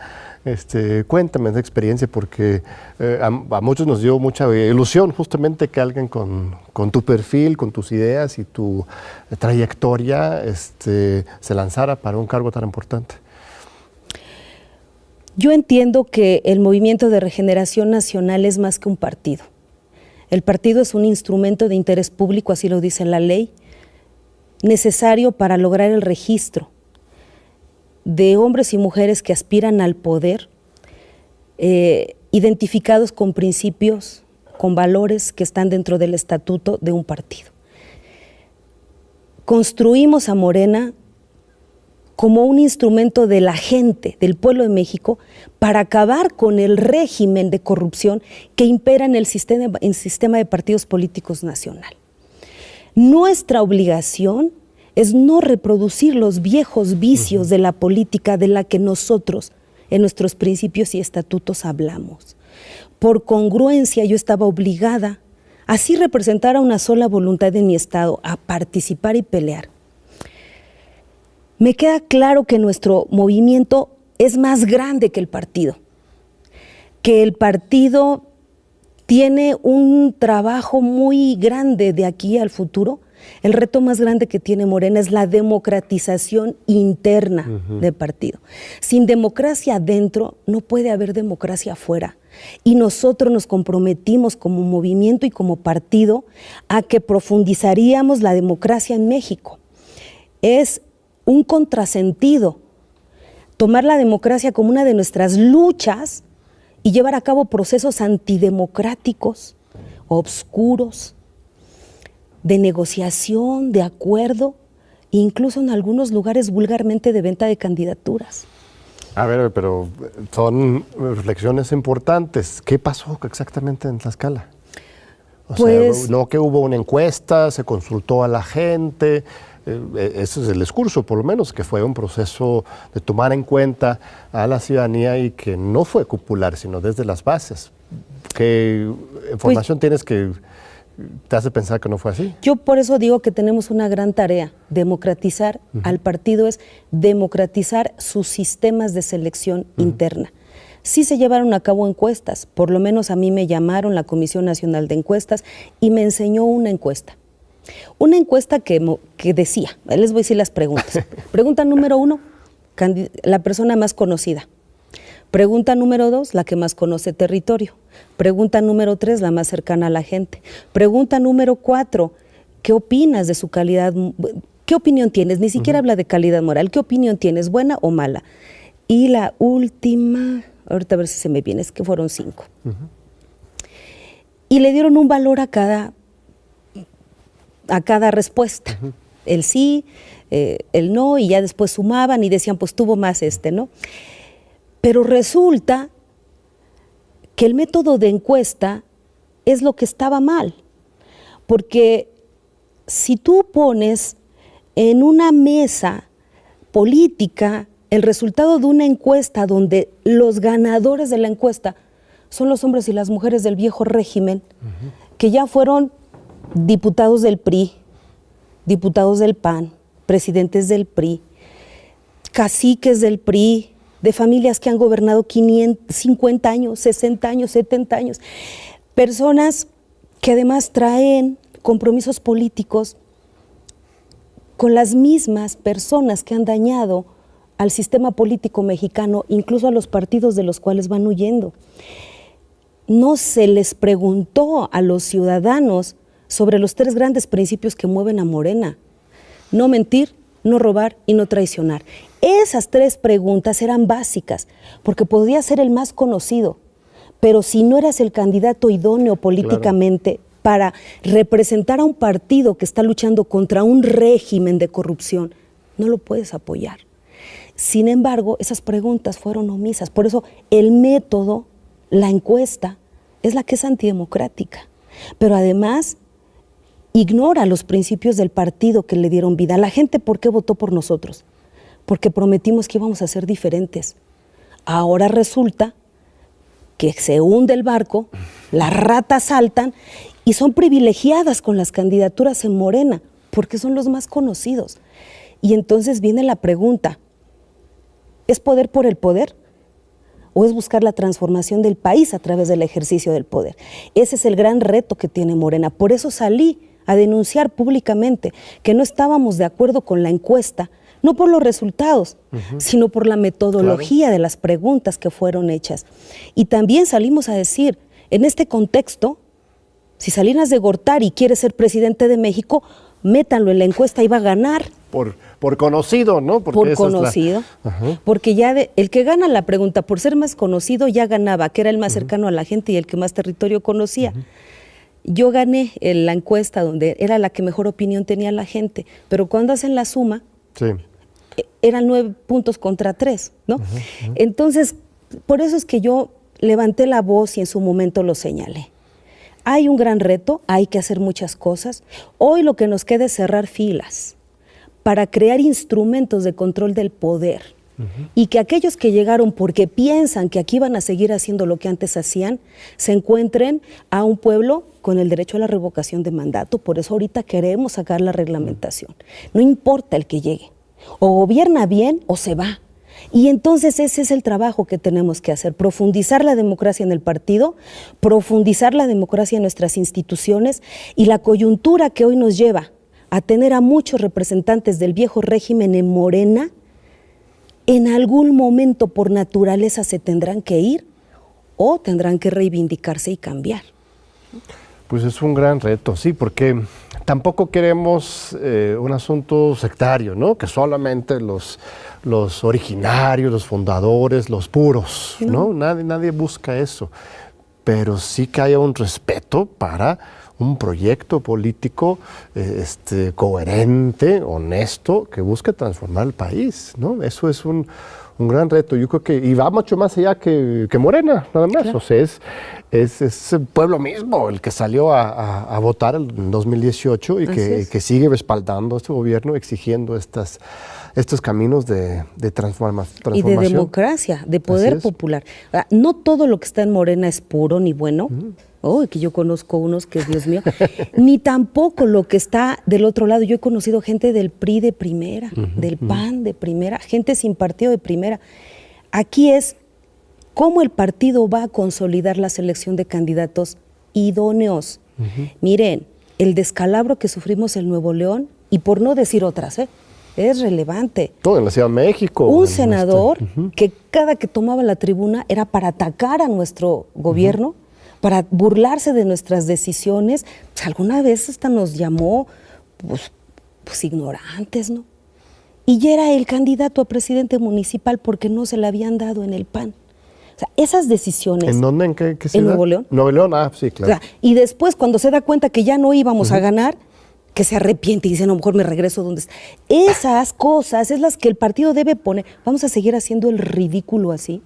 Cuéntame esa experiencia, porque a muchos nos dio mucha ilusión justamente que alguien con tu perfil, con tus ideas y tu trayectoria se lanzara para un cargo tan importante. Yo entiendo que el Movimiento de Regeneración Nacional es más que un partido. El partido es un instrumento de interés público, así lo dice la ley, necesario para lograr el registro de hombres y mujeres que aspiran al poder, identificados con principios, con valores que están dentro del estatuto de un partido. Construimos a Morena como un instrumento de la gente, del pueblo de México, para acabar con el régimen de corrupción que impera en el sistema de partidos políticos nacional. Nuestra obligación es no reproducir los viejos vicios de la política de la que nosotros, en nuestros principios y estatutos, hablamos. Por congruencia, yo estaba obligada, así representar a una sola voluntad en mi estado, a participar y pelear. Me queda claro que nuestro movimiento es más grande que el partido tiene un trabajo muy grande de aquí al futuro. El reto más grande que tiene Morena es la democratización interna del partido. Sin democracia adentro, no puede haber democracia afuera. Y nosotros nos comprometimos como movimiento y como partido a que profundizaríamos la democracia en México. Es un contrasentido tomar la democracia como una de nuestras luchas y llevar a cabo procesos antidemocráticos, obscuros, de negociación, de acuerdo, incluso en algunos lugares vulgarmente de venta de candidaturas. A ver, pero son reflexiones importantes. ¿Qué pasó exactamente en Tlaxcala? Pues, no que hubo una encuesta, se consultó a la gente. Ese es el discurso, por lo menos, que fue un proceso de tomar en cuenta a la ciudadanía y que no fue cupular, sino desde las bases. ¿Qué información tienes que te hace pensar que no fue así? Yo por eso digo que tenemos una gran tarea. Democratizar al partido es democratizar sus sistemas de selección interna. Sí se llevaron a cabo encuestas, por lo menos a mí me llamaron la Comisión Nacional de Encuestas y me enseñó una encuesta. Una encuesta que decía, les voy a decir las preguntas. Pregunta número 1, la persona más conocida. Pregunta número 2, la que más conoce territorio. Pregunta número 3, la más cercana a la gente. Pregunta número 4, ¿qué opinas de su calidad? ¿Qué opinión tienes? Ni siquiera habla de calidad moral. ¿Qué opinión tienes, buena o mala? Y la última, ahorita a ver si se me viene, es que fueron 5. Y le dieron un valor a cada a cada respuesta. El sí, el no, y ya después sumaban y decían, pues tuvo más ¿no? Pero resulta que el método de encuesta es lo que estaba mal, porque si tú pones en una mesa política el resultado de una encuesta donde los ganadores de la encuesta son los hombres y las mujeres del viejo régimen, que ya fueron diputados del PRI, diputados del PAN, presidentes del PRI, caciques del PRI, de familias que han gobernado 50 años, 60 años, 70 años, personas que además traen compromisos políticos con las mismas personas que han dañado al sistema político mexicano, incluso a los partidos de los cuales van huyendo. No se les preguntó a los ciudadanos sobre los 3 grandes principios que mueven a Morena: no mentir, no robar y no traicionar. Esas 3 preguntas eran básicas, porque podía ser el más conocido, pero si no eras el candidato idóneo políticamente para representar a un partido que está luchando contra un régimen de corrupción, no lo puedes apoyar. Sin embargo, esas preguntas fueron omisas. Por eso el método, la encuesta, es la que es antidemocrática. Pero además ignora los principios del partido que le dieron vida. La gente, ¿por qué votó por nosotros? Porque prometimos que íbamos a ser diferentes. Ahora resulta que se hunde el barco, las ratas saltan y son privilegiadas con las candidaturas en Morena, porque son los más conocidos. Y entonces viene la pregunta: ¿es poder por el poder? ¿O es buscar la transformación del país a través del ejercicio del poder? Ese es el gran reto que tiene Morena. Por eso salí a denunciar públicamente que no estábamos de acuerdo con la encuesta, no por los resultados, sino por la metodología de las preguntas que fueron hechas. Y también salimos a decir, en este contexto, si Salinas de Gortari quiere ser presidente de México, métanlo en la encuesta y va a ganar. Por conocido, ¿no? Porque por conocido, porque ya el que gana la pregunta por ser más conocido ya ganaba, que era el más cercano a la gente y el que más territorio conocía. Yo gané en la encuesta donde era la que mejor opinión tenía la gente, pero cuando hacen la suma, eran 9 puntos contra 3, ¿no? Entonces, por eso es que yo levanté la voz y en su momento lo señalé. Hay un gran reto, hay que hacer muchas cosas. Hoy lo que nos queda es cerrar filas para crear instrumentos de control del poder y que aquellos que llegaron porque piensan que aquí van a seguir haciendo lo que antes hacían, se encuentren a un pueblo con el derecho a la revocación de mandato. Por eso ahorita queremos sacar la reglamentación. No importa el que llegue, o gobierna bien o se va. Y entonces ese es el trabajo que tenemos que hacer: profundizar la democracia en el partido, profundizar la democracia en nuestras instituciones, y la coyuntura que hoy nos lleva a tener a muchos representantes del viejo régimen en Morena, en algún momento por naturaleza se tendrán que ir o tendrán que reivindicarse y cambiar. Pues es un gran reto, sí, porque tampoco queremos un asunto sectario, ¿no? Que solamente los originarios, los fundadores, los puros, ¿no? Nadie busca eso, pero sí que haya un respeto para un proyecto político coherente, honesto, que busque transformar el país, ¿no? Eso es un gran reto. Yo creo que, y va mucho más allá que Morena, nada más. Claro. O sea, es el pueblo mismo el que salió a votar en 2018 y que sigue respaldando a este gobierno, exigiendo estos caminos de transformación. Y de democracia, de poder popular. No todo lo que está en Morena es puro ni bueno. Que yo conozco unos que, Dios mío, ni tampoco lo que está del otro lado. Yo he conocido gente del PRI de primera, del PAN de primera, gente sin partido de primera. Aquí es cómo el partido va a consolidar la selección de candidatos idóneos. Miren, el descalabro que sufrimos en Nuevo León, y por no decir otras, es relevante. Todo en la Ciudad de México. Un senador que cada que tomaba la tribuna era para atacar a nuestro gobierno, para burlarse de nuestras decisiones. Pues alguna vez hasta nos llamó pues ignorantes, ¿no? Y ya era el candidato a presidente municipal porque no se le habían dado en el PAN. O sea, esas decisiones... ¿En dónde? ¿En qué ciudad? En Nuevo León. Nuevo León, sí, claro. O sea, y después, cuando se da cuenta que ya no íbamos a ganar, que se arrepiente y dice, no, mejor me regreso donde está. Esas cosas es las que el partido debe poner. Vamos a seguir haciendo el ridículo así.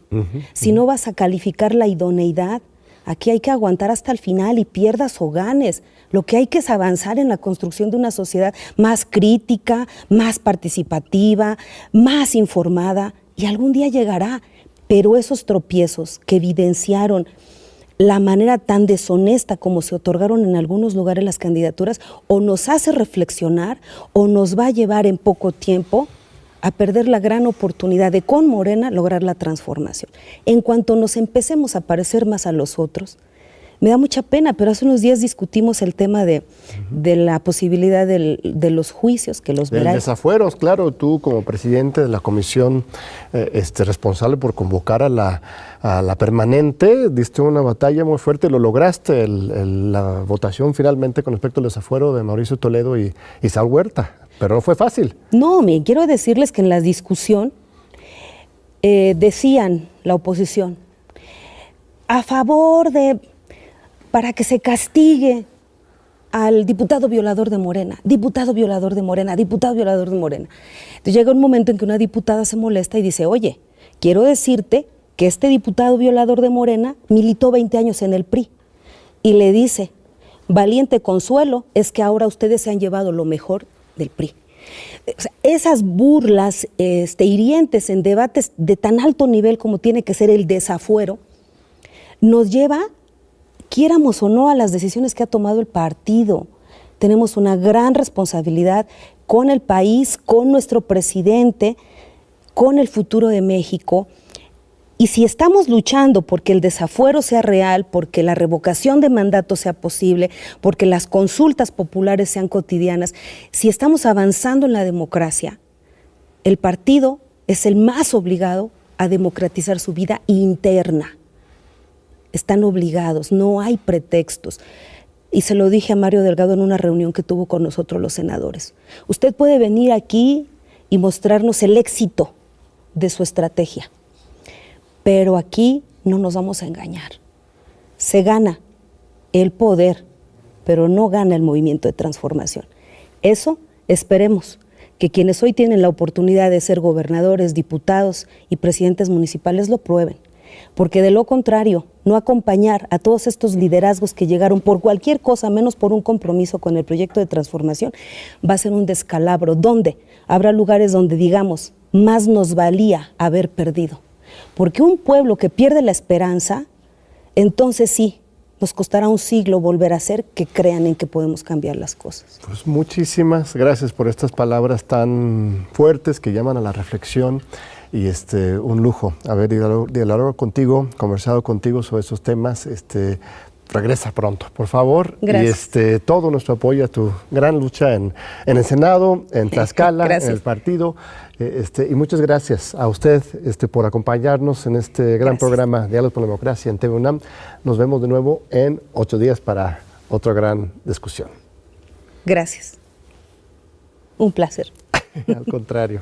Si no vas a calificar la idoneidad, aquí hay que aguantar hasta el final y pierdas o ganes. Lo que hay que es avanzar en la construcción de una sociedad más crítica, más participativa, más informada, y algún día llegará. Pero esos tropiezos que evidenciaron la manera tan deshonesta como se otorgaron en algunos lugares las candidaturas, o nos hace reflexionar o nos va a llevar en poco tiempo a perder la gran oportunidad de con Morena lograr la transformación. En cuanto nos empecemos a parecer más a los otros, me da mucha pena, pero hace unos días discutimos el tema de la posibilidad de los juicios, que los verá. Desafueros, claro, tú como presidente de la comisión responsable por convocar a la permanente, diste una batalla muy fuerte, lo lograste, la votación finalmente con respecto al desafuero de Mauricio Toledo y Saúl Huerta, pero no fue fácil. No, quiero decirles que en la discusión decían la oposición, a favor de... para que se castigue al diputado violador de Morena, diputado violador de Morena, diputado violador de Morena. Entonces llega un momento en que una diputada se molesta y dice, oye, quiero decirte que este diputado violador de Morena militó 20 años en el PRI. Y le dice, valiente consuelo es que ahora ustedes se han llevado lo mejor del PRI. O sea, esas burlas hirientes en debates de tan alto nivel como tiene que ser el desafuero, nos lleva, quiéramos o no, a las decisiones que ha tomado el partido. Tenemos una gran responsabilidad con el país, con nuestro presidente, con el futuro de México. Y si estamos luchando porque el desafuero sea real, porque la revocación de mandato sea posible, porque las consultas populares sean cotidianas, si estamos avanzando en la democracia, el partido es el más obligado a democratizar su vida interna. Están obligados, no hay pretextos. Y se lo dije a Mario Delgado en una reunión que tuvo con nosotros los senadores. Usted puede venir aquí y mostrarnos el éxito de su estrategia, pero aquí no nos vamos a engañar. Se gana el poder, pero no gana el movimiento de transformación. Eso esperemos que quienes hoy tienen la oportunidad de ser gobernadores, diputados y presidentes municipales lo prueben. Porque de lo contrario, no acompañar a todos estos liderazgos que llegaron por cualquier cosa, menos por un compromiso con el proyecto de transformación, va a ser un descalabro, donde habrá lugares donde digamos, más nos valía haber perdido. Porque un pueblo que pierde la esperanza, entonces sí, nos costará un siglo volver a hacer que crean en que podemos cambiar las cosas. Pues muchísimas gracias por estas palabras tan fuertes que llaman a la reflexión. Y un lujo haber dialogado contigo, conversado contigo sobre estos temas. Regresa pronto, por favor. Gracias. Y todo nuestro apoyo a tu gran lucha en el Senado, en Tlaxcala, en el partido. Y muchas gracias a usted por acompañarnos en este gran programa Diálogos por la Democracia en TV UNAM. Nos vemos de nuevo en 8 días para otra gran discusión. Gracias. Un placer. Al contrario.